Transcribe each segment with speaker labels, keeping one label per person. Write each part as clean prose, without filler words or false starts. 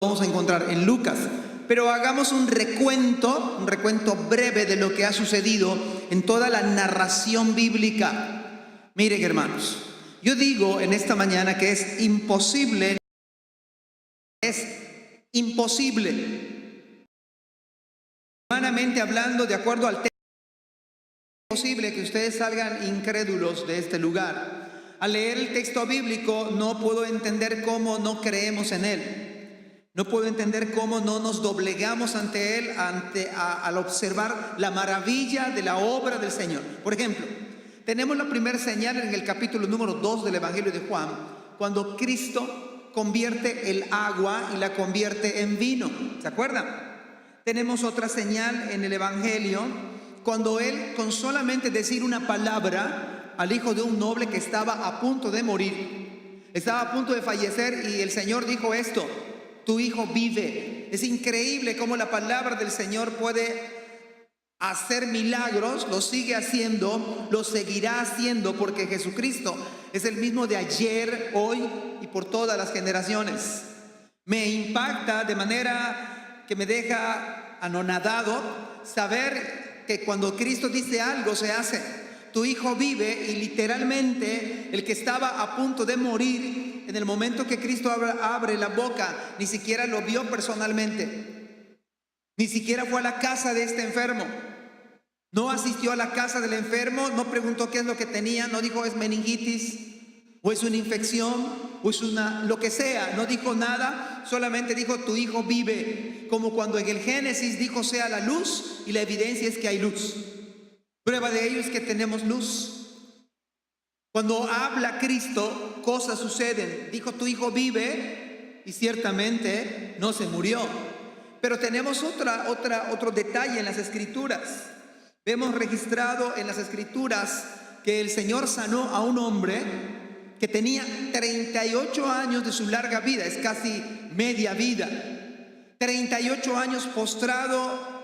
Speaker 1: vamos a encontrar en Lucas. Pero hagamos un recuento breve de lo que ha sucedido en toda la narración bíblica. Miren, hermanos, yo digo en esta mañana que es imposible, humanamente hablando, de acuerdo al texto, es imposible que ustedes salgan incrédulos de este lugar. Al leer el texto bíblico no puedo entender cómo no creemos en él. No puedo entender cómo no nos doblegamos ante él al observar la maravilla de la obra del Señor. Por ejemplo, tenemos la primera señal en el capítulo número 2 del Evangelio de Juan, cuando Cristo convierte el agua y la convierte en vino. ¿Se acuerdan? Tenemos otra señal en el Evangelio, cuando él, con solamente decir una palabra al hijo de un noble que estaba a punto de morir, estaba a punto de fallecer, y el Señor dijo esto: tu hijo vive. Es increíble cómo la palabra del Señor puede hacer milagros, lo sigue haciendo, lo seguirá haciendo, porque Jesucristo es el mismo de ayer, hoy y por todas las generaciones. Me impacta de manera que me deja anonadado saber que cuando Cristo dice algo se hace. Tu hijo vive, y literalmente el que estaba a punto de morir, en el momento que Cristo abre la boca, ni siquiera lo vio personalmente, ni siquiera fue a la casa de este enfermo, no asistió a la casa del enfermo, no preguntó qué es lo que tenía, no dijo es meningitis o es una infección o es lo que sea, no dijo nada, solamente dijo tu hijo vive, como cuando en el Génesis dijo sea la luz, y la evidencia es que hay luz. Prueba de ello es que tenemos luz. Cuando habla Cristo, cosas suceden. Dijo tu hijo vive, y ciertamente no se murió. Pero tenemos otro detalle en las Escrituras. Vemos registrado en las Escrituras que el Señor sanó a un hombre que tenía 38 años de su larga vida, es casi media vida. 38 años postrado,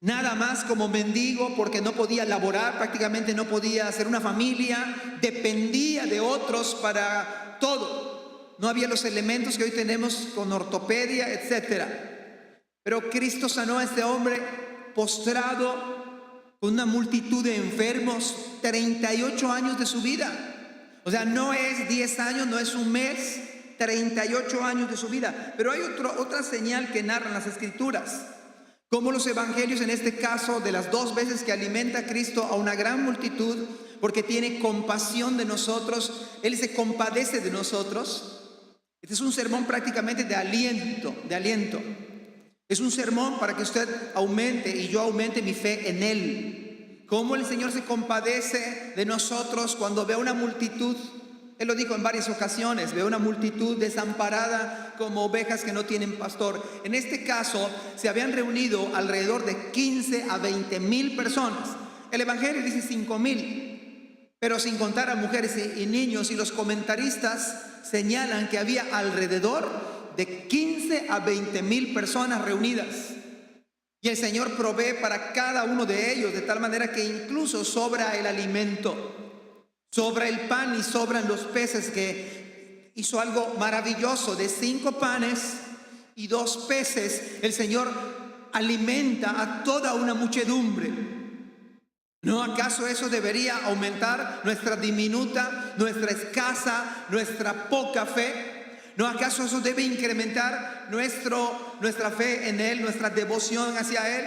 Speaker 1: nada más como mendigo, porque no podía laborar, prácticamente no podía hacer una familia, dependía de otros para todo. No había los elementos que hoy tenemos con ortopedia, etc. Pero Cristo sanó a este hombre postrado con una multitud de enfermos, 38 años de su vida. O sea, no es 10 años, no es un mes, 38 años de su vida. Pero hay otra señal que narran las Escrituras. Como los evangelios, en este caso, de las 2 veces que alimenta Cristo a una gran multitud, porque tiene compasión de nosotros, Él se compadece de nosotros. Este es un sermón prácticamente de aliento. Es un sermón para que usted aumente y yo aumente mi fe en Él. Cómo el Señor se compadece de nosotros cuando ve a una multitud. Él lo dijo en varias ocasiones: ve una multitud desamparada como ovejas que no tienen pastor. En este caso se habían reunido alrededor de 15 a 20 mil personas. El Evangelio dice 5,000, pero sin contar a mujeres y niños, y los comentaristas señalan que había alrededor de 15 a 20 mil personas reunidas. Y el Señor provee para cada uno de ellos, de tal manera que incluso sobra el alimento. Sobra el pan y sobran los peces, que hizo algo maravilloso. De 5 panes y 2 peces, el Señor alimenta a toda una muchedumbre. ¿No acaso eso debería aumentar nuestra diminuta, nuestra escasa, nuestra poca fe? ¿No acaso eso debe incrementar nuestra fe en Él, nuestra devoción hacia Él?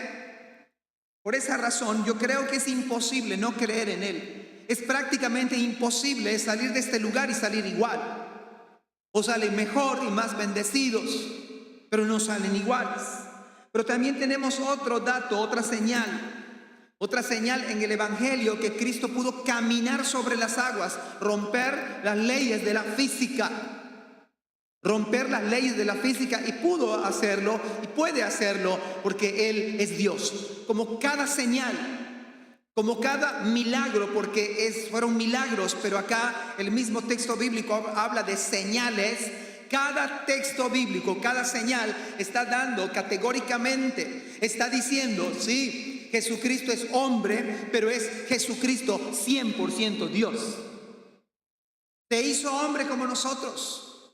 Speaker 1: Por esa razón yo creo que es imposible no creer en Él. Es prácticamente imposible salir de este lugar y salir igual. O salen mejor y más bendecidos, pero no salen iguales. Pero también tenemos otro dato, otra señal en el Evangelio, que Cristo pudo caminar sobre las aguas, romper las leyes de la física. Y pudo hacerlo y puede hacerlo porque Él es Dios. Como cada señal, como cada milagro, porque fueron milagros, pero acá el mismo texto bíblico habla de señales. Cada texto bíblico, cada señal está dando categóricamente, está diciendo, sí, Jesucristo es hombre, pero es Jesucristo 100% Dios. Se hizo hombre como nosotros.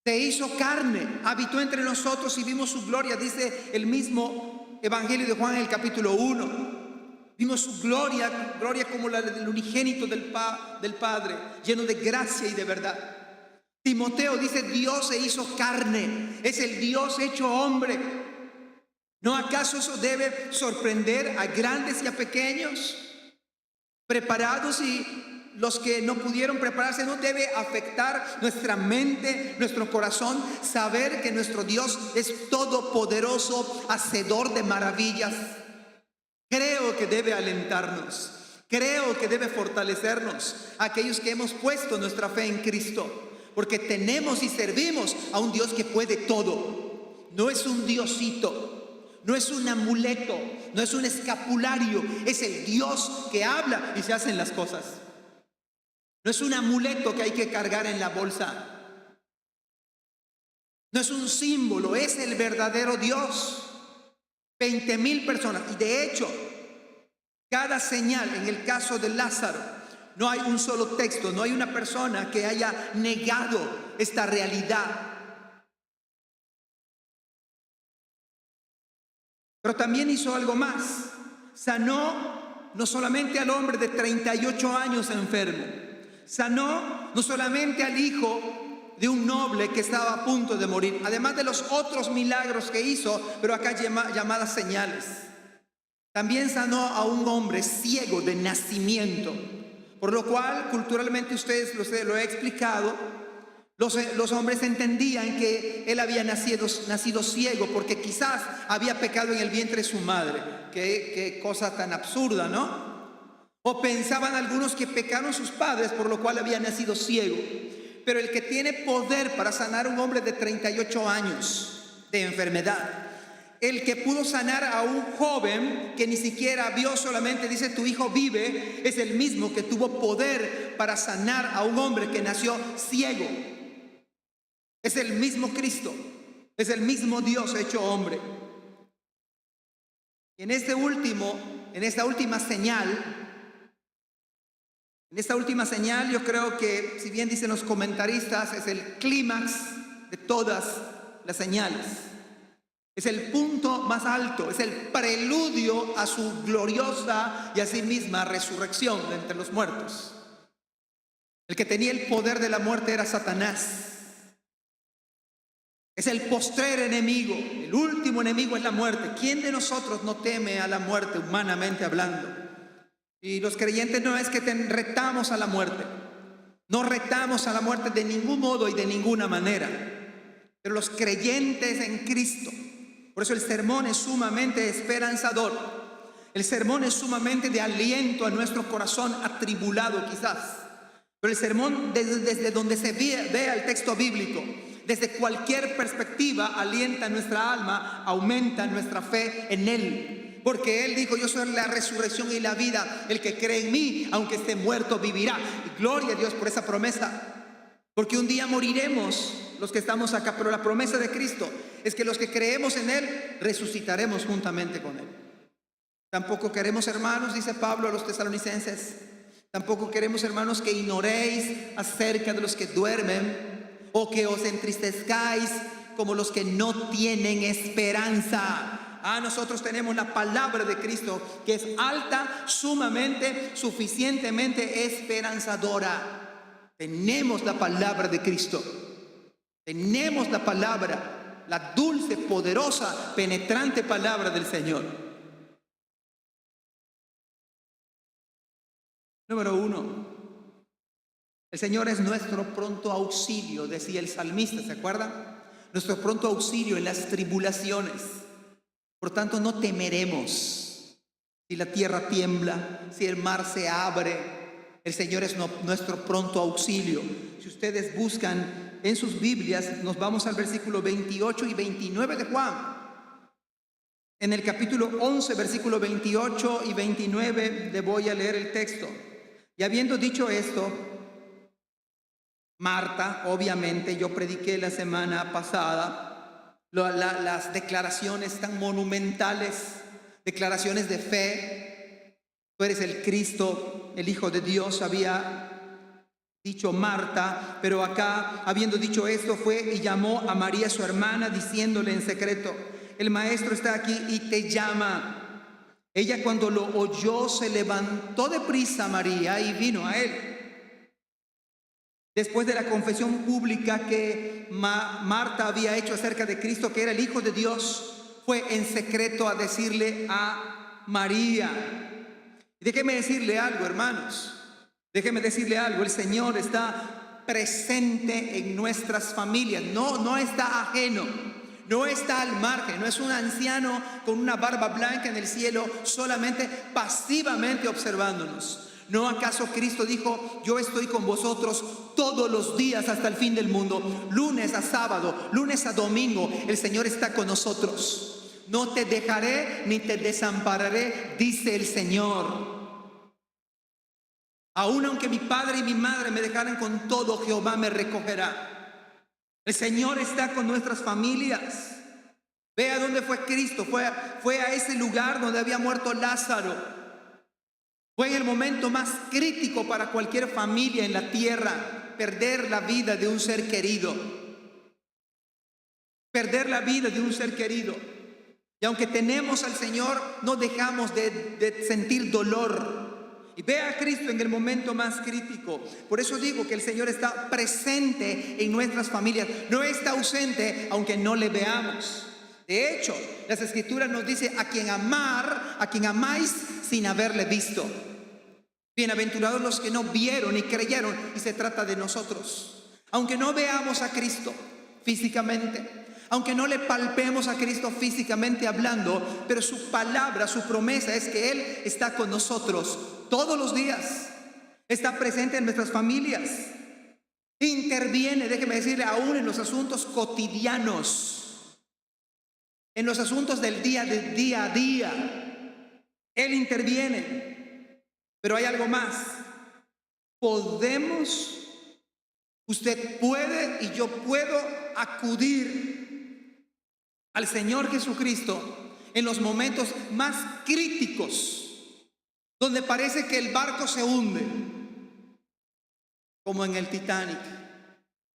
Speaker 1: Se hizo carne, habitó entre nosotros y vimos su gloria, dice el mismo Evangelio de Juan en el capítulo 1. Vimos su gloria, gloria como la del unigénito del Padre, lleno de gracia y de verdad. Timoteo dice, Dios se hizo carne, es el Dios hecho hombre. ¿No acaso eso debe sorprender a grandes y a pequeños? Preparados y los que no pudieron prepararse. ¿No debe afectar nuestra mente, nuestro corazón, saber que nuestro Dios es todopoderoso, hacedor de maravillas? Creo que debe alentarnos, creo que debe fortalecernos a aquellos que hemos puesto nuestra fe en Cristo, porque tenemos y servimos a un Dios que puede todo. No es un diosito, no es un amuleto, no es un escapulario, es el Dios que habla y se hacen las cosas. No es un amuleto que hay que cargar en la bolsa. No es un símbolo, es el verdadero Dios. 20,000 personas. Y de hecho, cada señal, en el caso de Lázaro, no hay un solo texto, no hay una persona que haya negado esta realidad. Pero también hizo algo más. Sanó no solamente al hombre de 38 años enfermo, sanó no solamente al hijo de un noble que estaba a punto de morir, además de los otros milagros que hizo, pero acá llamadas señales. También sanó a un hombre ciego de nacimiento, por lo cual culturalmente ustedes lo he explicado. Los hombres entendían que él había nacido ciego porque quizás había pecado en el vientre de su madre. Qué cosa tan absurda, ¿no? O pensaban algunos que pecaron sus padres, por lo cual había nacido ciego. Pero el que tiene poder para sanar a un hombre de 38 años de enfermedad, el que pudo sanar a un joven que ni siquiera vio, solamente dice tu hijo vive, es el mismo que tuvo poder para sanar a un hombre que nació ciego. Es el mismo Cristo, es el mismo Dios hecho hombre. Y en esta última señal, yo creo que, si bien dicen los comentaristas, es el clímax de todas las señales. Es el punto más alto, es el preludio a su gloriosa y a sí misma resurrección de entre los muertos. El que tenía el poder de la muerte era Satanás. Es el postrer enemigo, el último enemigo es la muerte. ¿Quién de nosotros no teme a la muerte, humanamente hablando? Y los creyentes no es que retamos a la muerte, no retamos a la muerte de ningún modo y de ninguna manera, pero los creyentes en Cristo. Por eso el sermón es sumamente esperanzador, el sermón es sumamente de aliento a nuestro corazón atribulado quizás, pero el sermón desde donde se vea el texto bíblico, desde cualquier perspectiva, alienta nuestra alma, aumenta nuestra fe en Él. Porque Él dijo, yo soy la resurrección y la vida, el que cree en mí, aunque esté muerto, vivirá. Y gloria a Dios por esa promesa, porque un día moriremos los que estamos acá, pero la promesa de Cristo es que los que creemos en Él, resucitaremos juntamente con Él. Tampoco queremos, hermanos, dice Pablo a los tesalonicenses, tampoco queremos, hermanos, que ignoréis acerca de los que duermen, o que os entristezcáis como los que no tienen esperanza. Nosotros tenemos la palabra de Cristo, que es alta, sumamente, suficientemente esperanzadora. Tenemos la palabra de Cristo. Tenemos la palabra, la dulce, poderosa, penetrante palabra del Señor. Número 1. El Señor es nuestro pronto auxilio, decía el salmista, ¿se acuerdan? Nuestro pronto auxilio en las tribulaciones. Por tanto, no temeremos si la tierra tiembla, si el mar se abre. El Señor es nuestro pronto auxilio. Si ustedes buscan en sus Biblias, nos vamos al versículo 28 y 29 de Juan. En el capítulo 11, versículo 28 y 29, le voy a leer el texto. Y habiendo dicho esto, Marta, obviamente, yo prediqué la semana pasada las declaraciones tan monumentales, declaraciones de fe. Tú eres el Cristo, el Hijo de Dios. Había dicho Marta, pero acá, habiendo dicho esto, fue y llamó a María su hermana, diciéndole en secreto: el maestro está aquí y te llama. Ella, cuando lo oyó, se levantó deprisa, María, y vino a él. Después de la confesión pública que Marta había hecho acerca de Cristo, que era el Hijo de Dios, fue en secreto a decirle a María. Déjeme decirle algo, hermanos. Déjeme decirle algo. El Señor está presente en nuestras familias. No está ajeno. No está al margen. No es un anciano con una barba blanca en el cielo, solamente pasivamente observándonos. ¿No acaso Cristo dijo: yo estoy con vosotros todos los días hasta el fin del mundo? Lunes a sábado, lunes a domingo, el Señor está con nosotros. No te dejaré ni te desampararé, dice el Señor. Aun aunque mi padre y mi madre me dejaran, con todo Jehová me recogerá. El Señor está con nuestras familias. Vea dónde fue Cristo. Fue a ese lugar donde había muerto Lázaro. Fue en el momento más crítico para cualquier familia en la tierra: perder la vida de un ser querido. Perder la vida de un ser querido. Y aunque tenemos al Señor, no dejamos de sentir dolor. Y ve a Cristo en el momento más crítico. Por eso digo que el Señor está presente en nuestras familias. No está ausente aunque no le veamos. De hecho, las Escrituras nos dicen: a quien amáis sin haberle visto. Bienaventurados los que no vieron y creyeron. Y se trata de nosotros. Aunque no veamos a Cristo físicamente, aunque no le palpemos a Cristo físicamente hablando, pero su palabra, su promesa es que Él está con nosotros todos los días. Está presente en nuestras familias. Interviene, déjeme decirle, aún en los asuntos cotidianos, en los asuntos del día a día. Él interviene. Pero hay algo más. Usted puede y yo puedo acudir al Señor Jesucristo en los momentos más críticos, donde parece que el barco se hunde, como en el Titanic,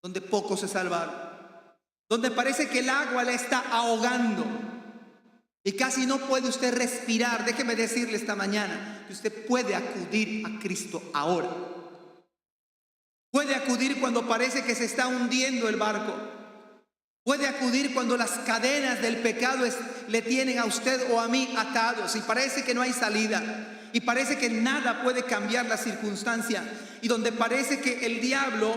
Speaker 1: donde pocos se salvaron, donde parece que el agua le está ahogando y casi no puede usted respirar. Déjeme decirle esta mañana que usted puede acudir a Cristo ahora. Puede acudir cuando parece que se está hundiendo el barco. Puede acudir cuando las cadenas del pecado le tienen a usted o a mí atados y parece que no hay salida y parece que nada puede cambiar la circunstancia, y donde parece que el diablo,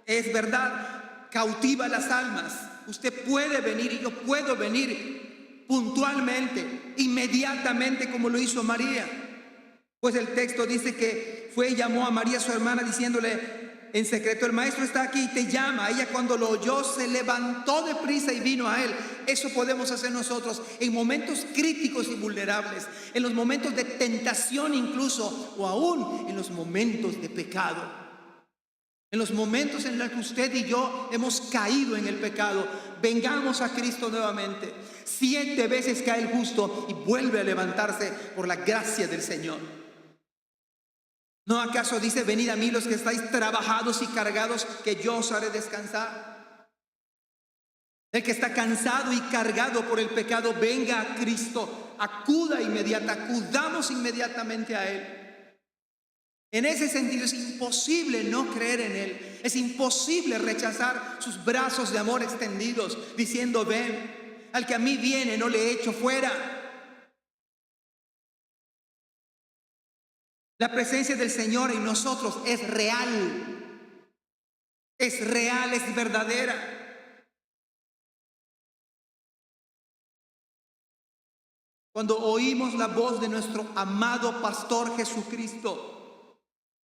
Speaker 1: es verdad, cautiva las almas. Usted puede venir y yo puedo venir puntualmente, inmediatamente, como lo hizo María. Pues el texto dice que fue y llamó a María su hermana, diciéndole en secreto: el maestro está aquí y te llama. Ella, cuando lo oyó, se levantó deprisa y vino a él. Eso podemos hacer nosotros en momentos críticos y vulnerables, en los momentos de tentación incluso, o aún en los momentos de pecado, en los momentos en los que usted y yo hemos caído en el pecado. Vengamos a Cristo nuevamente. 7 veces cae el justo y vuelve a levantarse por la gracia del Señor. ¿No acaso dice: venid a mí los que estáis trabajados y cargados, que yo os haré descansar? El que está cansado y cargado por el pecado, venga a Cristo, acudamos inmediatamente a Él. En ese sentido es imposible no creer en Él. Es imposible rechazar sus brazos de amor extendidos, diciendo: ven, al que a mí viene no le echo fuera. La presencia del Señor en nosotros es real, es verdadera. Cuando oímos la voz de nuestro amado pastor Jesucristo,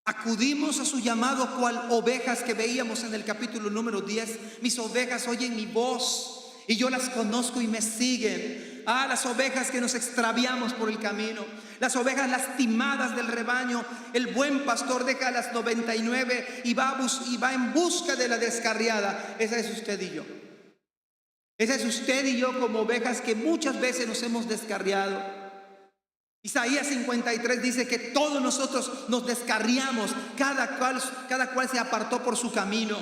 Speaker 1: acudimos a su llamado cual ovejas, que veíamos en el capítulo número 10. Mis ovejas oyen mi voz y yo las conozco y me siguen. Las ovejas que nos extraviamos por el camino, las ovejas lastimadas del rebaño. El buen pastor deja a las 99 y va en busca de la descarriada. Esa es usted y yo. Esa es usted y yo, como ovejas que muchas veces nos hemos descarriado. Isaías 53 dice que todos nosotros nos descarriamos, cada cual se apartó por su camino.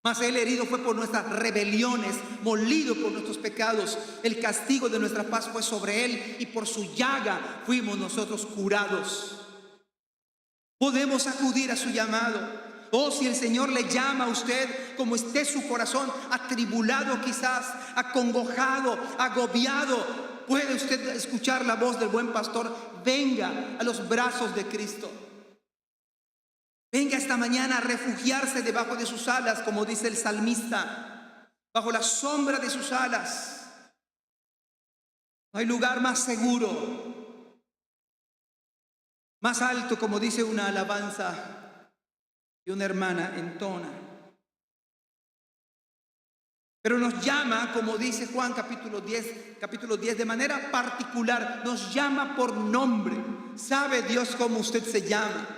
Speaker 1: Mas Él herido fue por nuestras rebeliones, molido por nuestros pecados. El castigo de nuestra paz fue sobre Él, y por su llaga fuimos nosotros curados. Podemos acudir a su llamado. Oh, si el Señor le llama a usted, como esté su corazón atribulado, quizás acongojado, agobiado, puede usted escuchar la voz del buen pastor. Venga a los brazos de Cristo. Venga esta mañana a refugiarse debajo de sus alas, como dice el salmista, bajo la sombra de sus alas. No hay lugar más seguro, más alto, como dice una alabanza que una hermana entona. Pero nos llama, como dice Juan capítulo 10, de manera particular, nos llama por nombre. ¿Sabe Dios cómo usted se llama?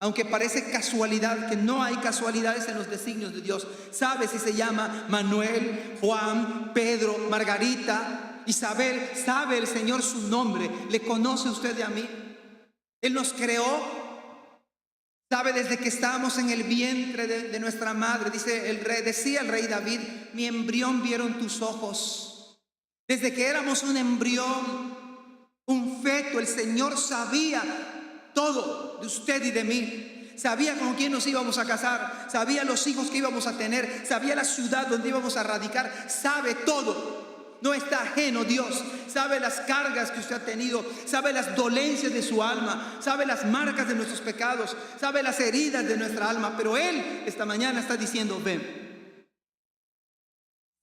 Speaker 1: Aunque parece casualidad, que no hay casualidades en los designios de Dios. Sabe si se llama Manuel, Juan, Pedro, Margarita, Isabel. Sabe el Señor su nombre. ¿Le conoce usted y a mí? Él nos creó. Sabe desde que estábamos en el vientre de nuestra madre. Decía el rey David: mi embrión vieron tus ojos. Desde que éramos un embrión, un feto, el Señor sabía todo de usted y de mí. Sabía con quién nos íbamos a casar, sabía los hijos que íbamos a tener, sabía la ciudad donde íbamos a radicar. Sabe todo, no está ajeno Dios. Sabe las cargas que usted ha tenido, sabe las dolencias de su alma, sabe las marcas de nuestros pecados, sabe las heridas de nuestra alma. Pero Él esta mañana está diciendo: ven,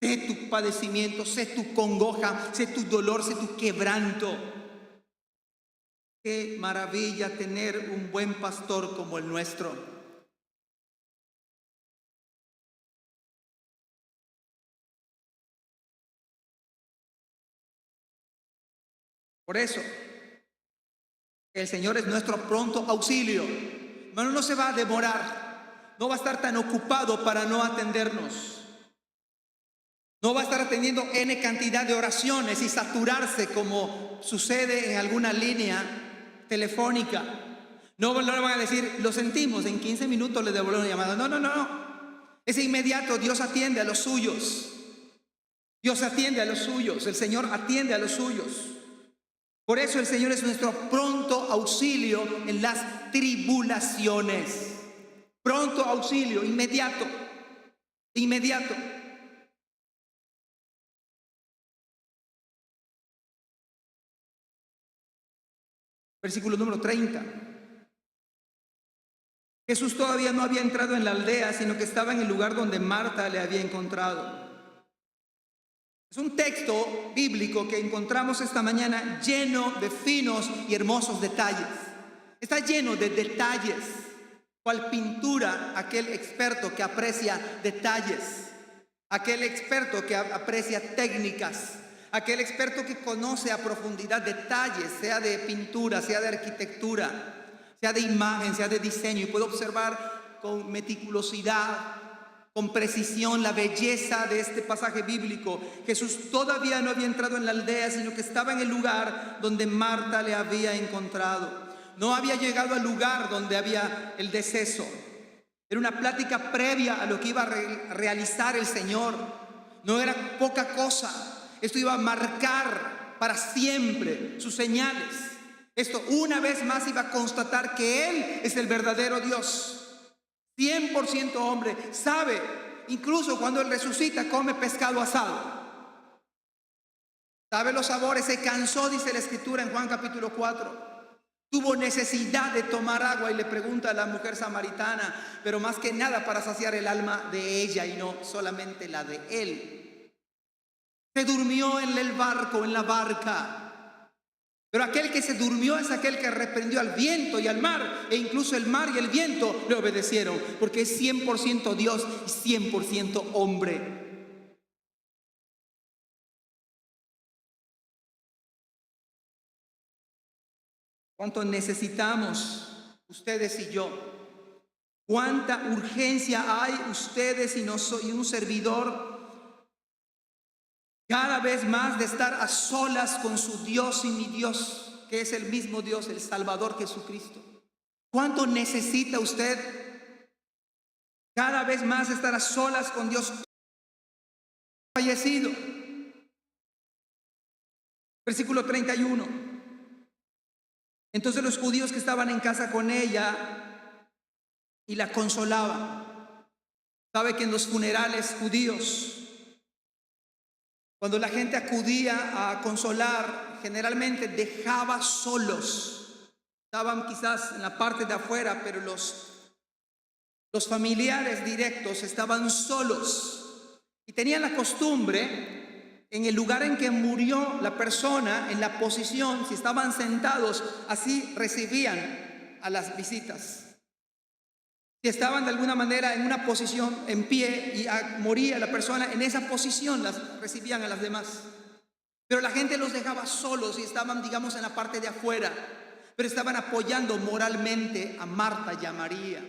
Speaker 1: sé tu padecimiento, sé tu congoja, sé tu dolor, sé tu quebranto. Qué maravilla tener un buen pastor como el nuestro. Por eso, el Señor es nuestro pronto auxilio. Hermano, no se va a demorar, no va a estar tan ocupado para no atendernos. No va a estar atendiendo N cantidad de oraciones y saturarse como sucede en alguna línea telefónica. No le van a decir: lo sentimos, en 15 minutos le devolvemos la llamada. No. Es inmediato. Dios atiende a los suyos. Dios atiende a los suyos. El Señor atiende a los suyos. Por eso el Señor es nuestro pronto auxilio en las tribulaciones. Pronto auxilio, inmediato. Versículo número 30. Jesús todavía no había entrado en la aldea, sino que estaba en el lugar donde Marta le había encontrado. Es un texto bíblico que encontramos esta mañana lleno de finos y hermosos detalles. Está lleno de detalles, cual pintura aquel experto que aprecia detalles, aquel experto que aprecia técnicas, aquel experto que conoce a profundidad detalles, sea de pintura, sea de arquitectura, sea de imagen, sea de diseño, y puede observar con meticulosidad, con precisión, la belleza de este pasaje bíblico. Jesús todavía no había entrado en la aldea, sino que estaba en el lugar donde Marta le había encontrado. No había llegado al lugar donde había el deceso. Era una plática previa a lo que iba a realizar el Señor. No era poca cosa. Esto iba a marcar para siempre sus señales. Esto una vez más iba a constatar que Él es el verdadero Dios. 100% hombre. Sabe, incluso cuando Él resucita, come pescado asado. Sabe los sabores. Se cansó, dice la Escritura en Juan capítulo 4. Tuvo necesidad de tomar agua y le pregunta a la mujer samaritana, pero más que nada para saciar el alma de ella y no solamente la de Él. Se durmió en el barco, en la barca. Pero aquel que se durmió es aquel que reprendió al viento y al mar, e incluso el mar y el viento le obedecieron, porque es 100% Dios y 100% hombre. ¿Cuánto necesitamos ustedes y yo? ¿Cuánta urgencia hay ustedes y un servidor cada vez más de estar a solas con su Dios y mi Dios, que es el mismo Dios, el Salvador Jesucristo. ¿Cuánto necesita usted cada vez más estar a solas con Dios fallecido? Versículo 31. Entonces los judíos que estaban en casa con ella y la consolaban. Sabe que en los funerales judíos, cuando la gente acudía a consolar, generalmente dejaba solos. Estaban quizás en la parte de afuera, pero los familiares directos estaban solos. Y tenían la costumbre, en el lugar en que murió la persona, en la posición, si estaban sentados, así recibían a las visitas. Si estaban de alguna manera en una posición en pie y moría la persona, en esa posición las recibían a las demás. Pero la gente los dejaba solos y estaban, digamos, en la parte de afuera, pero estaban apoyando moralmente a Marta y a María.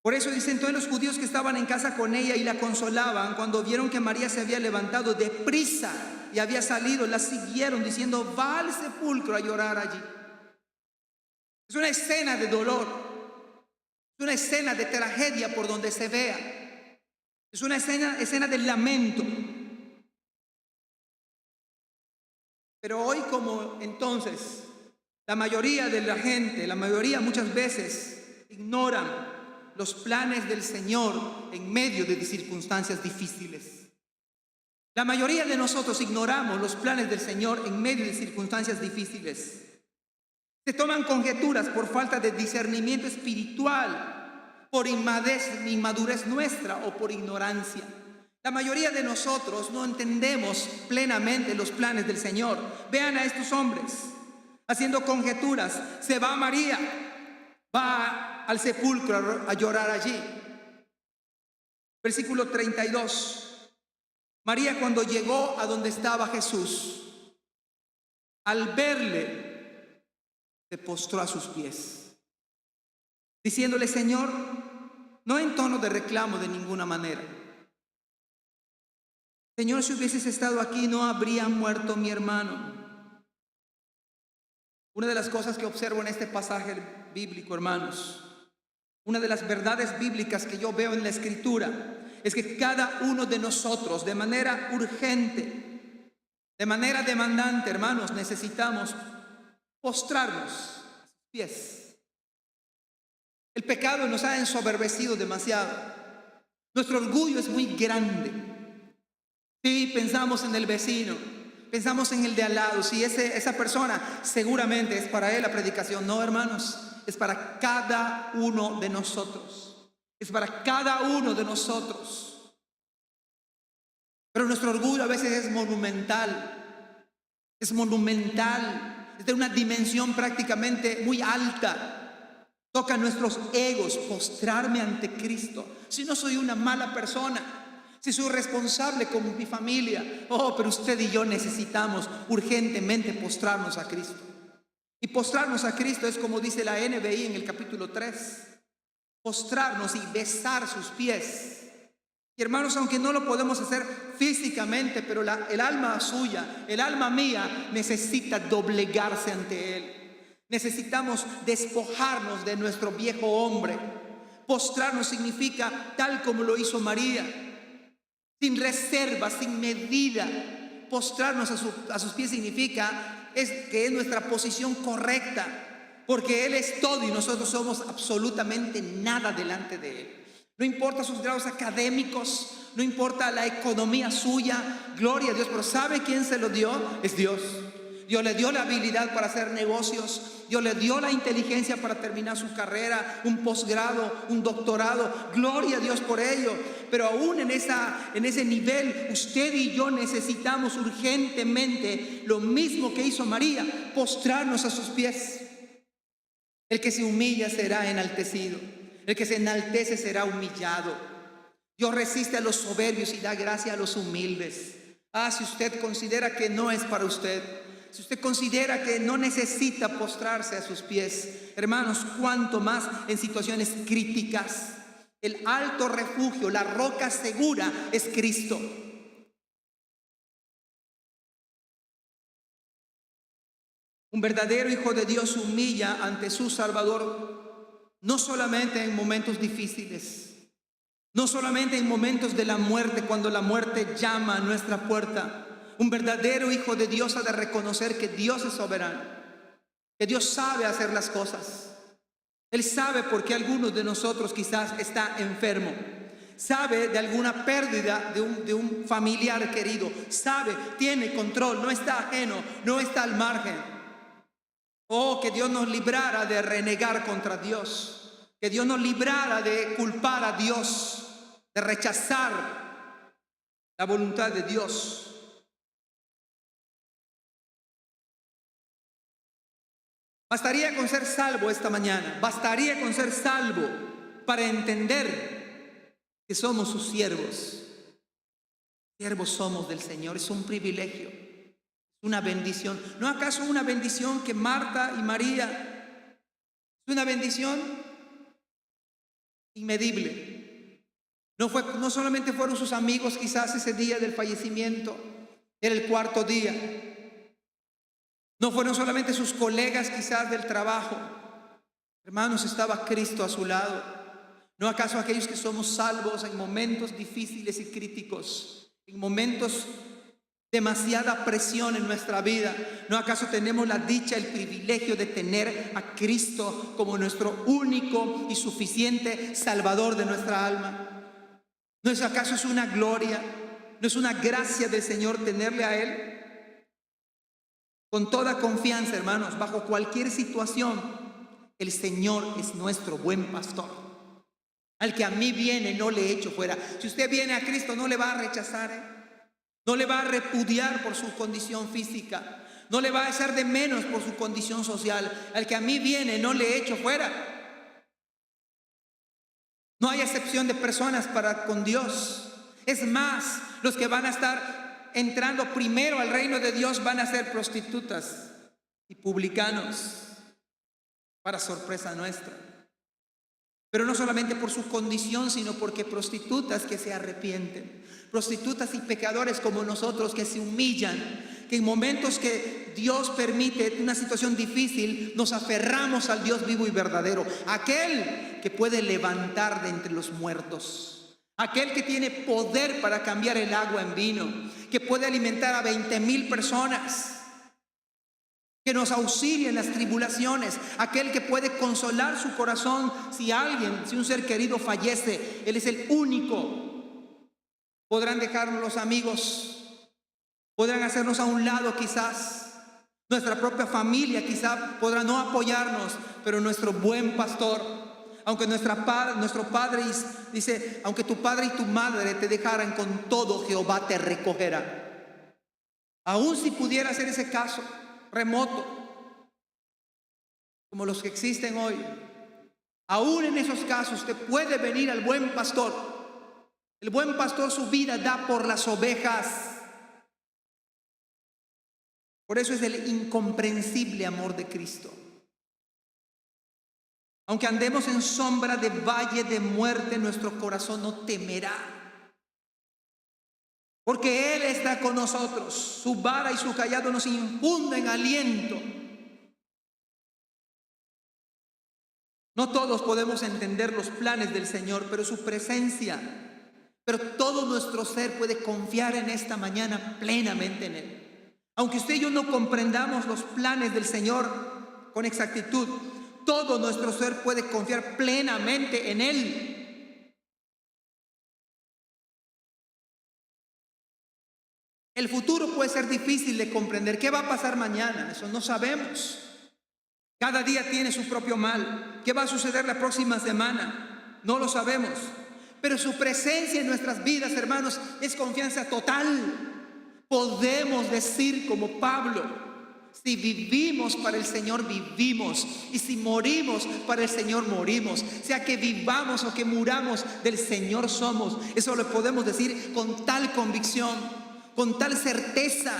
Speaker 1: Por eso dicen, todos los judíos que estaban en casa con ella y la consolaban, cuando vieron que María se había levantado deprisa y había salido, la siguieron diciendo, va al sepulcro a llorar allí. Es una escena de dolor, es una escena de tragedia por donde se vea, es una escena de lamento. Pero hoy, como entonces, la mayoría de la gente, la mayoría muchas veces ignoran los planes del Señor en medio de circunstancias difíciles. La mayoría de nosotros ignoramos los planes del Señor en medio de circunstancias difíciles. Se toman conjeturas por falta de discernimiento espiritual, por inmadurez nuestra o por ignorancia. La mayoría de nosotros no entendemos plenamente los planes del Señor. Vean a estos hombres haciendo conjeturas. Se va María, va al sepulcro a llorar allí. Versículo 32. María, cuando llegó a donde estaba Jesús, al verle, se postró a sus pies, diciéndole, Señor, no en tono de reclamo de ninguna manera. Señor, si hubieses estado aquí, no habría muerto mi hermano. Una de las cosas que observo en este pasaje bíblico, hermanos, una de las verdades bíblicas que yo veo en la Escritura, es que cada uno de nosotros, de manera urgente, de manera demandante, hermanos, necesitamos postrarnos a sus pies. El pecado nos ha ensoberbecido demasiado. Nuestro orgullo es muy grande. Sí, pensamos en el vecino, pensamos en el de al lado. Si esa persona, seguramente es para él la predicación. No, hermanos, es para cada uno de nosotros. Es para cada uno de nosotros. Pero nuestro orgullo a veces es monumental. Es monumental. Es de una dimensión prácticamente muy alta. Toca nuestros egos, postrarme ante Cristo. Si no soy una mala persona, si soy responsable con mi familia, pero usted y yo necesitamos urgentemente postrarnos a Cristo. Y postrarnos a Cristo es como dice la NBI en el capítulo 3, postrarnos y besar sus pies. Y hermanos, aunque no lo podemos hacer físicamente, pero el alma suya, el alma mía necesita doblegarse ante Él. Necesitamos despojarnos de nuestro viejo hombre. Postrarnos significa tal como lo hizo María, sin reserva, sin medida. Postrarnos a sus pies significa que es nuestra posición correcta, porque Él es todo y nosotros somos absolutamente nada delante de Él. No importa sus grados académicos, no importa la economía suya, gloria a Dios, pero ¿sabe quién se lo dio? Es Dios. Dios le dio la habilidad para hacer negocios, Dios le dio la inteligencia para terminar su carrera, un posgrado, un doctorado, gloria a Dios por ello. Pero aún en ese nivel, usted y yo necesitamos urgentemente lo mismo que hizo María, postrarnos a sus pies. El que se humilla será enaltecido. El que se enaltece será humillado. Dios resiste a los soberbios y da gracia a los humildes. Si usted considera que no es para usted, si usted considera que no necesita postrarse a sus pies, hermanos, cuánto más en situaciones críticas. El alto refugio, la roca segura es Cristo. Un verdadero hijo de Dios humilla ante su Salvador, no solamente en momentos difíciles, no solamente en momentos de la muerte, cuando la muerte llama a nuestra puerta. Un verdadero hijo de Dios ha de reconocer que Dios es soberano, que Dios sabe hacer las cosas. Él sabe por qué algunos de nosotros quizás está enfermo. Sabe de alguna pérdida de un familiar querido. Sabe, tiene control, no está ajeno, no está al margen. Oh, que Dios nos librara de renegar contra Dios. Que Dios nos librara de culpar a Dios, de rechazar la voluntad de Dios. Bastaría con ser salvo esta mañana, bastaría con ser salvo para entender que somos sus siervos. Siervos somos del Señor, es un privilegio, es una bendición. ¿No acaso una bendición que Marta y María? Es una bendición inmedible. No solamente fueron sus amigos quizás ese día del fallecimiento, era el cuarto día. No fueron solamente sus colegas quizás del trabajo. Hermanos, estaba Cristo a su lado. ¿No acaso aquellos que somos salvos en momentos difíciles y críticos, en momentos demasiada presión en nuestra vida, no acaso tenemos la dicha, el privilegio de tener a Cristo como nuestro único y suficiente Salvador de nuestra alma? ¿No es acaso es una gloria, no es una gracia del Señor tenerle a Él? Con toda confianza, hermanos, bajo cualquier situación, el Señor es nuestro buen pastor. Al que a mí viene, no le echo fuera. Si usted viene a Cristo, no le va a rechazar, no le va a repudiar por su condición física, no le va a echar de menos por su condición social. Al que a mí viene, no le echo fuera. No hay excepción de personas para con Dios. Es más, los que van a estar entrando primero al reino de Dios van a ser prostitutas y publicanos, para sorpresa nuestra. Pero no solamente por su condición, sino porque prostitutas que se arrepienten, prostitutas y pecadores como nosotros que se humillan, que en momentos que Dios permite una situación difícil, nos aferramos al Dios vivo y verdadero, aquel que puede levantar de entre los muertos, aquel que tiene poder para cambiar el agua en vino, que puede alimentar a 20,000 personas, que nos auxilia en las tribulaciones, aquel que puede consolar su corazón si un ser querido fallece. Él es el único. Podrán dejarnos los amigos, podrán hacernos a un lado quizás, nuestra propia familia quizás podrá no apoyarnos, pero nuestro buen pastor, aunque nuestro padre dice, aunque tu padre y tu madre te dejaran, con todo Jehová te recogerá. Aún si pudiera ser ese caso remoto, como los que existen hoy, aún en esos casos te puede venir al buen pastor. El buen pastor su vida da por las ovejas. Por eso es el incomprensible amor de Cristo. Aunque andemos en sombra de valle de muerte, nuestro corazón no temerá, porque Él está con nosotros. Su vara y su cayado nos infunden aliento. No todos podemos entender los planes del Señor, pero su presencia, pero todo nuestro ser puede confiar en esta mañana plenamente en Él. Aunque usted y yo no comprendamos los planes del Señor con exactitud, todo nuestro ser puede confiar plenamente en Él. El futuro puede ser difícil de comprender. ¿Qué va a pasar mañana? Eso no sabemos. Cada día tiene su propio mal. ¿Qué va a suceder la próxima semana? No lo sabemos. Pero su presencia en nuestras vidas, hermanos, es confianza total. Podemos decir como Pablo: si vivimos para el Señor, vivimos. Y si morimos para el Señor, morimos. Sea que vivamos o que muramos, del Señor somos. Eso lo podemos decir con tal convicción, con tal certeza,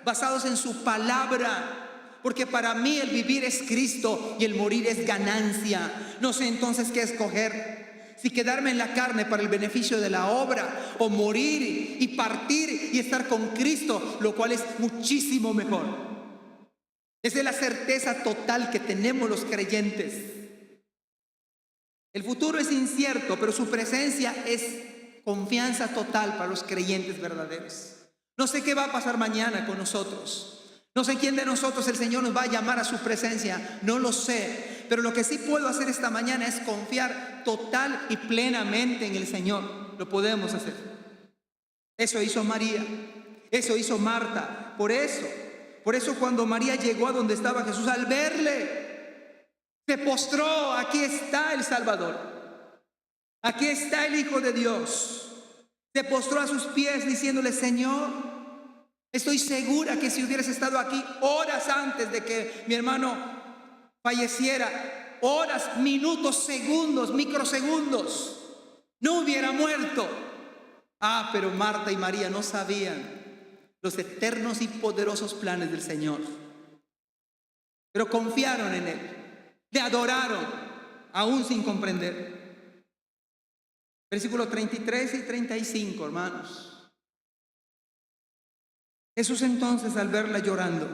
Speaker 1: basados en su palabra. Porque para mí el vivir es Cristo y el morir es ganancia. No sé entonces qué escoger. Si quedarme en la carne para el beneficio de la obra, o morir y partir y estar con Cristo, lo cual es muchísimo mejor. Esa es la certeza total que tenemos los creyentes. El futuro es incierto, pero su presencia es confianza total para los creyentes verdaderos. No sé qué va a pasar mañana con nosotros. No sé quién de nosotros el Señor nos va a llamar a su presencia. No lo sé. Pero lo que sí puedo hacer esta mañana es confiar total y plenamente en el Señor. Lo podemos hacer. Eso hizo María. Eso hizo Marta. Por eso cuando María llegó a donde estaba Jesús, al verle, se postró. Aquí está el Salvador. Aquí está el Hijo de Dios. Se postró a sus pies diciéndole: Señor, estoy segura que si hubieras estado aquí horas antes de que mi hermano falleciera, horas, minutos, segundos, microsegundos, no hubiera muerto. Pero Marta y María no sabían los eternos y poderosos planes del Señor. Pero confiaron en Él, le adoraron, aún sin comprender. Versículos 33 y 35, hermanos. Jesús entonces, al verla llorando,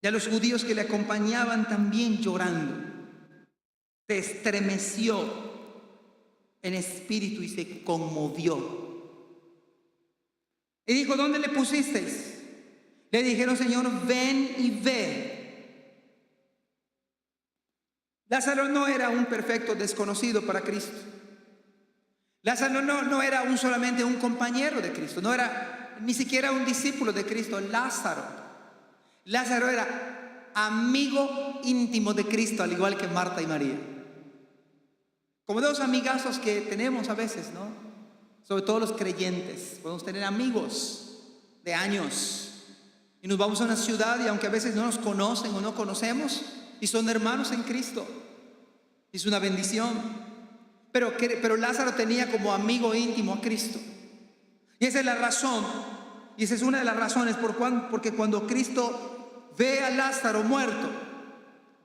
Speaker 1: y a los judíos que le acompañaban también llorando, se estremeció en espíritu y se conmovió. Y dijo: ¿dónde le pusisteis? Le dijeron: Señor, ven y ve. Lázaro no era un perfecto desconocido para Cristo. Lázaro no era solamente un compañero de Cristo, no era ni siquiera un discípulo de Cristo. Lázaro era amigo íntimo de Cristo, al igual que Marta y María. Como dos amigazos que tenemos a veces, ¿no? Sobre todo los creyentes. Podemos tener amigos de años y nos vamos a una ciudad y aunque a veces no nos conocen o no conocemos, y son hermanos en Cristo, es una bendición. Pero Lázaro tenía como amigo íntimo a Cristo. Y esa es la razón, y esa es una de las razones porque cuando Cristo ve a Lázaro muerto,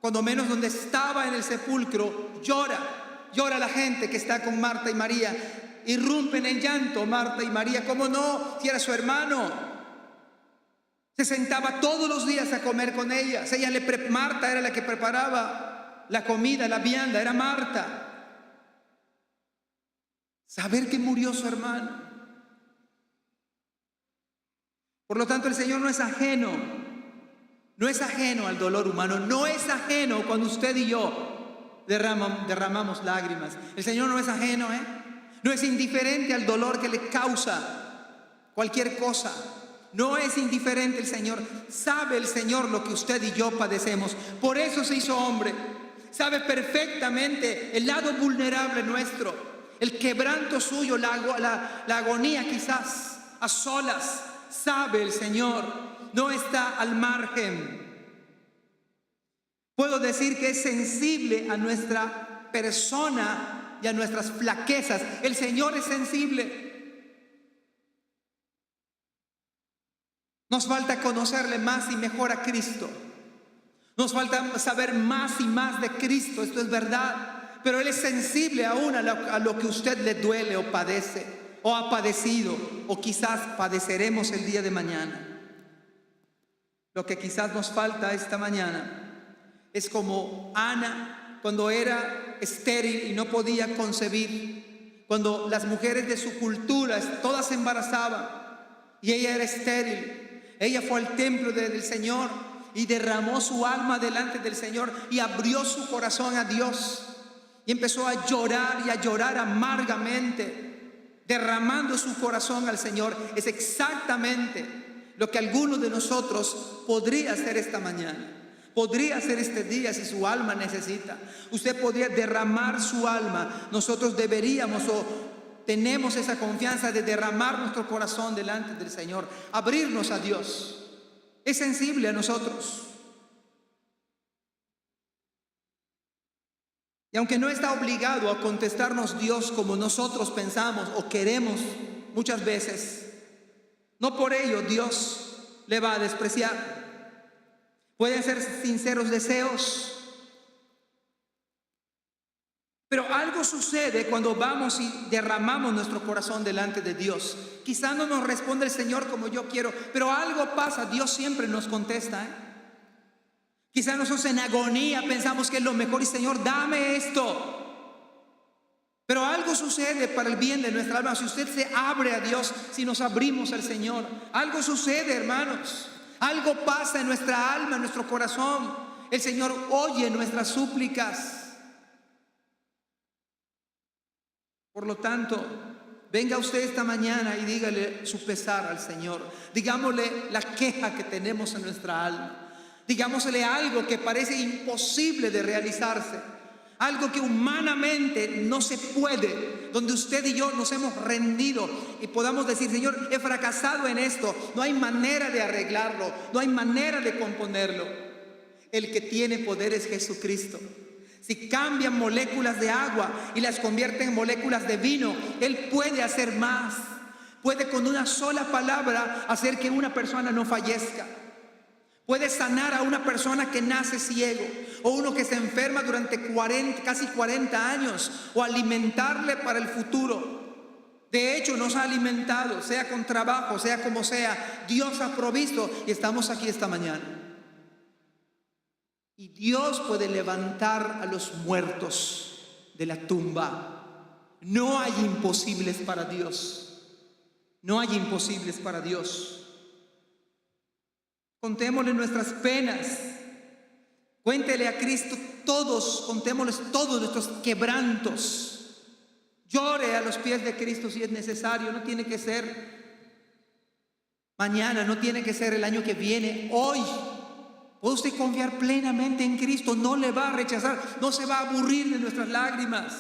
Speaker 1: cuando menos donde estaba en el sepulcro, llora la gente que está con Marta y María. Irrumpen en llanto Marta y María. ¿Cómo no? Si era su hermano. Se sentaba todos los días a comer con ellas. Marta era la que preparaba la comida, la vianda, era Marta. Saber que murió su hermano. Por lo tanto, el Señor no es ajeno al dolor humano, no es ajeno cuando usted y yo derramamos lágrimas. El Señor no es ajeno, no es indiferente al dolor que le causa cualquier cosa. No es indiferente el Señor. Sabe el Señor lo que usted y yo padecemos. Por eso se hizo hombre. Sabe perfectamente el lado vulnerable nuestro, el quebranto suyo, la agonía quizás a solas. Sabe el Señor. No está al margen. Puedo decir que es sensible a nuestra persona y a nuestras flaquezas. El Señor es sensible. Nos falta conocerle más y mejor a Cristo. Nos falta saber más y más de Cristo, esto es verdad. Pero Él es sensible aún a lo que usted le duele o padece, o ha padecido, o quizás padeceremos el día de mañana. Lo que quizás nos falta esta mañana es como Ana cuando era estéril y no podía concebir. Cuando las mujeres de su cultura todas se embarazaban y ella era estéril. Ella fue al templo del Señor y derramó su alma delante del Señor y abrió su corazón a Dios y empezó a llorar amargamente, derramando su corazón al Señor. Es exactamente lo que alguno de nosotros podría hacer esta mañana, podría hacer este día si su alma necesita. Usted podría derramar su alma. Nosotros deberíamos tenemos esa confianza de derramar nuestro corazón delante del Señor, abrirnos a Dios. Es sensible a nosotros. Y aunque no está obligado a contestarnos Dios como nosotros pensamos o queremos muchas veces, no por ello Dios le va a despreciar. Pueden ser sinceros deseos, Pero algo sucede cuando vamos y derramamos nuestro corazón delante de Dios. Quizá no nos responde el Señor como yo quiero, pero algo pasa. Dios siempre nos contesta, ¿eh? Quizá nosotros en agonía pensamos que es lo mejor y Señor, dame esto. Pero algo sucede para el bien de nuestra alma. Si usted se abre a Dios, si nos abrimos al Señor, algo sucede, hermanos. Algo pasa en nuestra alma, en nuestro corazón. El Señor oye nuestras súplicas. Por lo tanto, venga usted esta mañana y dígale su pesar al Señor. Digámosle la queja que tenemos en nuestra alma. Digámosle algo que parece imposible de realizarse. Algo que humanamente no se puede. Donde usted y yo nos hemos rendido y podamos decir, Señor, he fracasado en esto. No hay manera de arreglarlo. No hay manera de componerlo. El que tiene poder es Jesucristo. Si cambian moléculas de agua y las convierte en moléculas de vino, Él puede hacer más. Puede con una sola palabra hacer que una persona no fallezca. Puede sanar a una persona que nace ciego, o uno que se enferma durante casi 40 años, o alimentarle para el futuro. De hecho, nos ha alimentado, sea con trabajo, sea como sea. Dios ha provisto y estamos aquí esta mañana. Y Dios puede levantar a los muertos de la tumba. No hay imposibles para Dios. No hay imposibles para Dios. Contémosle nuestras penas. Cuéntele a Cristo contémosles todos nuestros quebrantos. Llore a los pies de Cristo si es necesario. No tiene que ser mañana, no tiene que ser el año que viene. Hoy puede usted confiar plenamente en Cristo. No le va a rechazar. No se va a aburrir de nuestras lágrimas.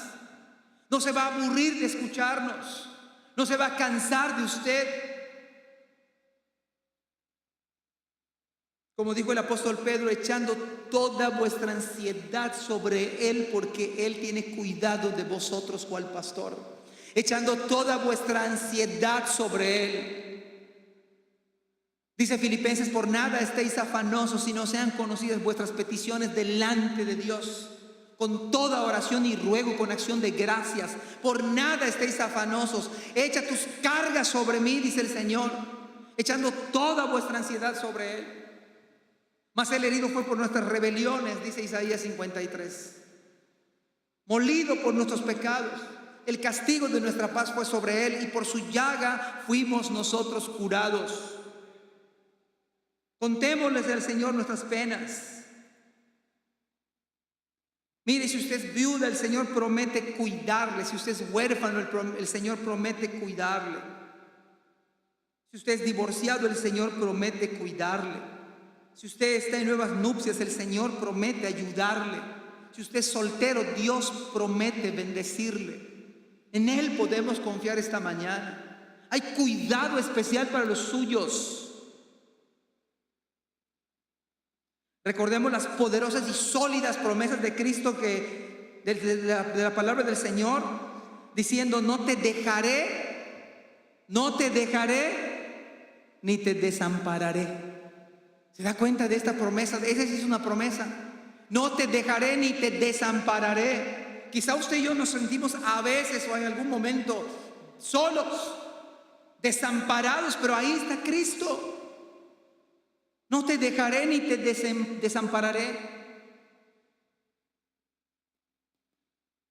Speaker 1: No se va a aburrir de escucharnos. No se va a cansar de usted. Como dijo el apóstol Pedro, echando toda vuestra ansiedad sobre Él, porque Él tiene cuidado de vosotros cual pastor. Echando toda vuestra ansiedad sobre Él. Dice Filipenses, por nada estéis afanosos, sino sean conocidas vuestras peticiones delante de Dios, con toda oración y ruego, con acción de gracias. Por nada estéis afanosos. Echa tus cargas sobre mí, dice el Señor, echando toda vuestra ansiedad sobre Él. Mas el herido fue por nuestras rebeliones, dice Isaías 53. Molido por nuestros pecados. El castigo de nuestra paz fue sobre Él, y por su llaga fuimos nosotros curados. Contémosles al Señor nuestras penas. Mire, si usted es viuda, el Señor promete cuidarle. Si usted es huérfano, el Señor promete cuidarle. Si usted es divorciado, el Señor promete cuidarle. Si usted está en nuevas nupcias, el Señor promete ayudarle. Si usted es soltero, Dios promete bendecirle. En Él podemos confiar esta mañana. Hay cuidado especial para los suyos. Recordemos las poderosas y sólidas promesas de Cristo, de la palabra del Señor, diciendo, no te dejaré, ni te desampararé. ¿Se da cuenta de esta promesa? Esa sí es una promesa. No te dejaré ni te desampararé. Quizá usted y yo nos sentimos a veces o en algún momento solos, desamparados, pero ahí está Cristo. No te dejaré ni te desampararé.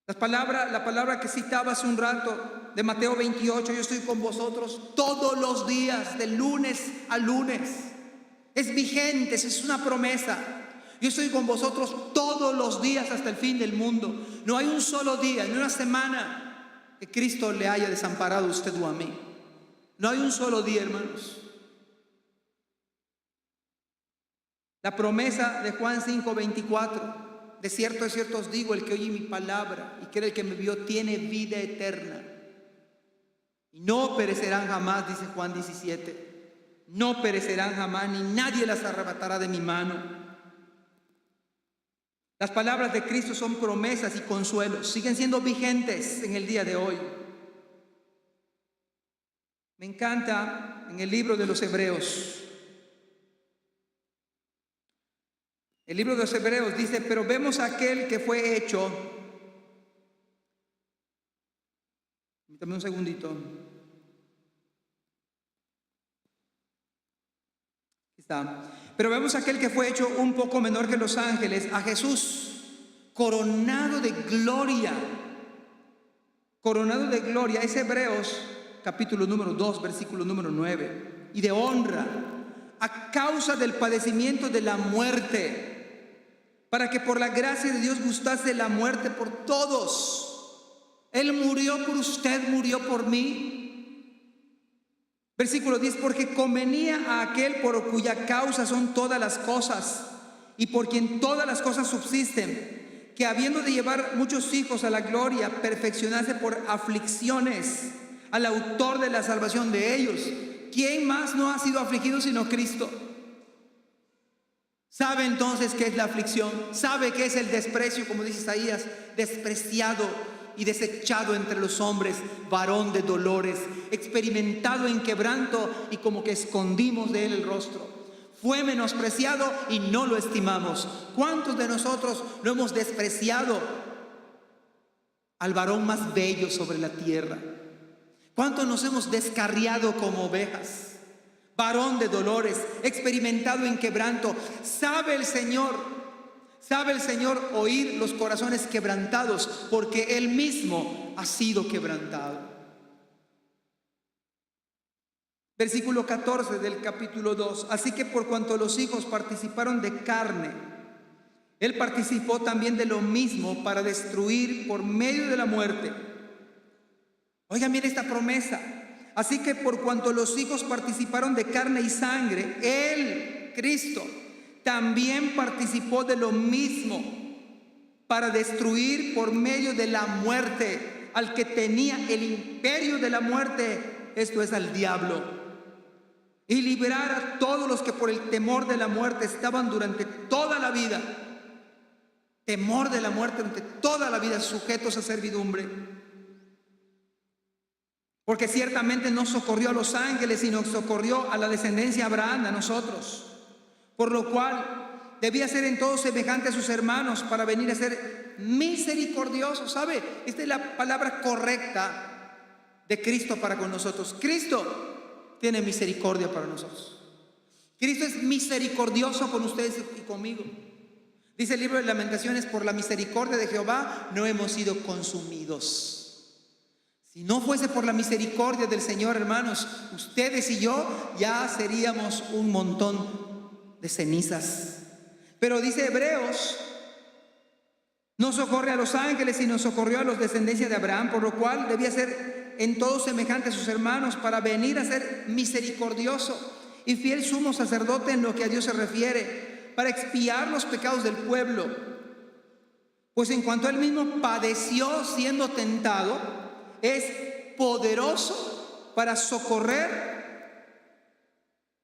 Speaker 1: La palabra que citaba hace un rato de Mateo 28, yo estoy con vosotros todos los días, de lunes a lunes. Es vigente, es una promesa. Yo estoy con vosotros todos los días hasta el fin del mundo. No hay un solo día, ni una semana que Cristo le haya desamparado a usted o a mí. No hay un solo día, hermanos. La promesa de Juan 5:24, de cierto os digo, el que oye mi palabra y cree el que me vio tiene vida eterna y no perecerán jamás, dice Juan 17. No perecerán jamás, ni nadie las arrebatará de mi mano. Las palabras de Cristo son promesas y consuelos, siguen siendo vigentes en el día de hoy. Me encanta en el libro de los Hebreos. El libro de los Hebreos dice, pero vemos a aquel que fue hecho Dame un segundito. Aquí está. Pero vemos a aquel que fue hecho un poco menor que los ángeles, a Jesús, coronado de gloria. Coronado de gloria. Es Hebreos capítulo número 2, versículo número 9. Y de honra, a causa del padecimiento de la muerte, para que por la gracia de Dios gustase la muerte por todos. Él murió por usted, murió por mí. Versículo 10, porque convenía a aquel por cuya causa son todas las cosas y por quien todas las cosas subsisten, que habiendo de llevar muchos hijos a la gloria, perfeccionase por aflicciones al autor de la salvación de ellos. ¿Quién más no ha sido afligido sino Cristo? ¿Sabe entonces qué es la aflicción? ¿Sabe qué es el desprecio? Como dice Isaías, despreciado y desechado entre los hombres, varón de dolores, experimentado en quebranto, y como que escondimos de él el rostro. Fue menospreciado y no lo estimamos. ¿Cuántos de nosotros lo hemos despreciado? Al varón más bello sobre la tierra. ¿Cuántos nos hemos descarriado como ovejas? Varón de dolores, experimentado en quebranto. Sabe el Señor oír los corazones quebrantados, porque Él mismo ha sido quebrantado. Versículo 14 del capítulo 2. Así que por cuanto los hijos participaron de carne, Él participó también de lo mismo para destruir por medio de la muerte. Oiga, mire esta promesa. Así que por cuanto los hijos participaron de carne y sangre, Él, Cristo, también participó de lo mismo para destruir por medio de la muerte al que tenía el imperio de la muerte, esto es, al diablo, y liberar a todos los que por el temor de la muerte estaban durante toda la vida, temor de la muerte durante toda la vida, sujetos a servidumbre. Porque ciertamente no socorrió a los ángeles, sino socorrió a la descendencia de Abraham, a nosotros. Por lo cual debía ser en todo semejante a sus hermanos para venir a ser misericordioso. ¿Sabe? Esta es la palabra correcta de Cristo para con nosotros. Cristo tiene misericordia para nosotros. Cristo es misericordioso con ustedes y conmigo. Dice el libro de Lamentaciones: por la misericordia de Jehová no hemos sido consumidos. Si no fuese por la misericordia del Señor, hermanos, ustedes y yo ya seríamos un montón de cenizas. Pero dice Hebreos: no socorre a los ángeles, sino socorrió a los descendencias de Abraham, por lo cual debía ser en todo semejante a sus hermanos para venir a ser misericordioso y fiel sumo sacerdote en lo que a Dios se refiere, para expiar los pecados del pueblo. Pues en cuanto él mismo padeció siendo tentado, es poderoso para socorrer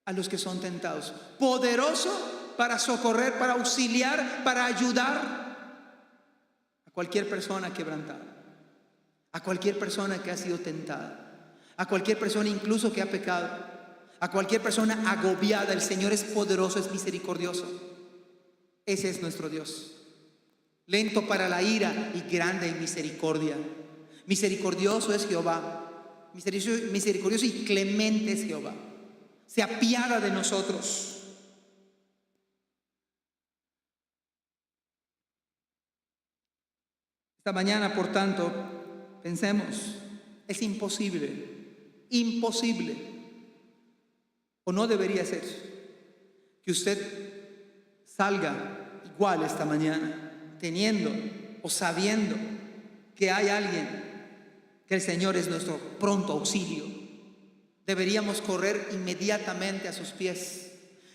Speaker 1: a los que son tentados. Poderoso para socorrer, para auxiliar, para ayudar a cualquier persona quebrantada, a cualquier persona que ha sido tentada, a cualquier persona incluso que ha pecado, a cualquier persona agobiada. El Señor es poderoso, es misericordioso. Ese es nuestro Dios. Lento para la ira y grande en misericordia. Misericordioso es Jehová, misericordioso y clemente es Jehová. Se apiada de nosotros. Esta mañana, por tanto, pensemos: es imposible, o no debería ser, que usted salga igual esta mañana, teniendo o sabiendo que hay alguien, que el Señor es nuestro pronto auxilio. Deberíamos correr inmediatamente a sus pies.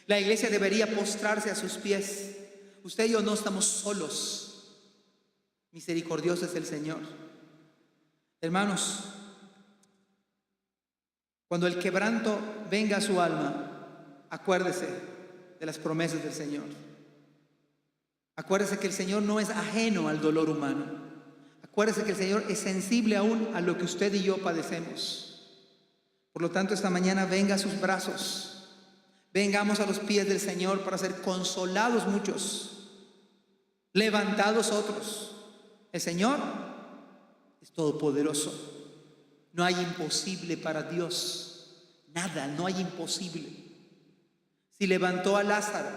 Speaker 1: La iglesia debería postrarse a sus pies. Usted y yo no estamos solos. Misericordioso es el Señor. Hermanos, cuando el quebranto venga a su alma, acuérdese de las promesas del Señor. Acuérdese que el Señor no es ajeno al dolor humano. Acuérdese que el Señor es sensible aún a lo que usted y yo padecemos. Por lo tanto, esta mañana venga a sus brazos. Vengamos a los pies del Señor para ser consolados muchos, levantados otros. El Señor es todopoderoso. No hay imposible para Dios. Nada, no hay imposible. Si levantó a Lázaro,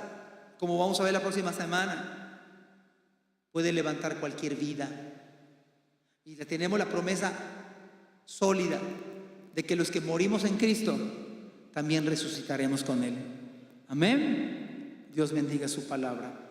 Speaker 1: como vamos a ver la próxima semana, puede levantar cualquier vida. Y tenemos la promesa sólida de que los que morimos en Cristo también resucitaremos con Él. Amén. Dios bendiga su palabra.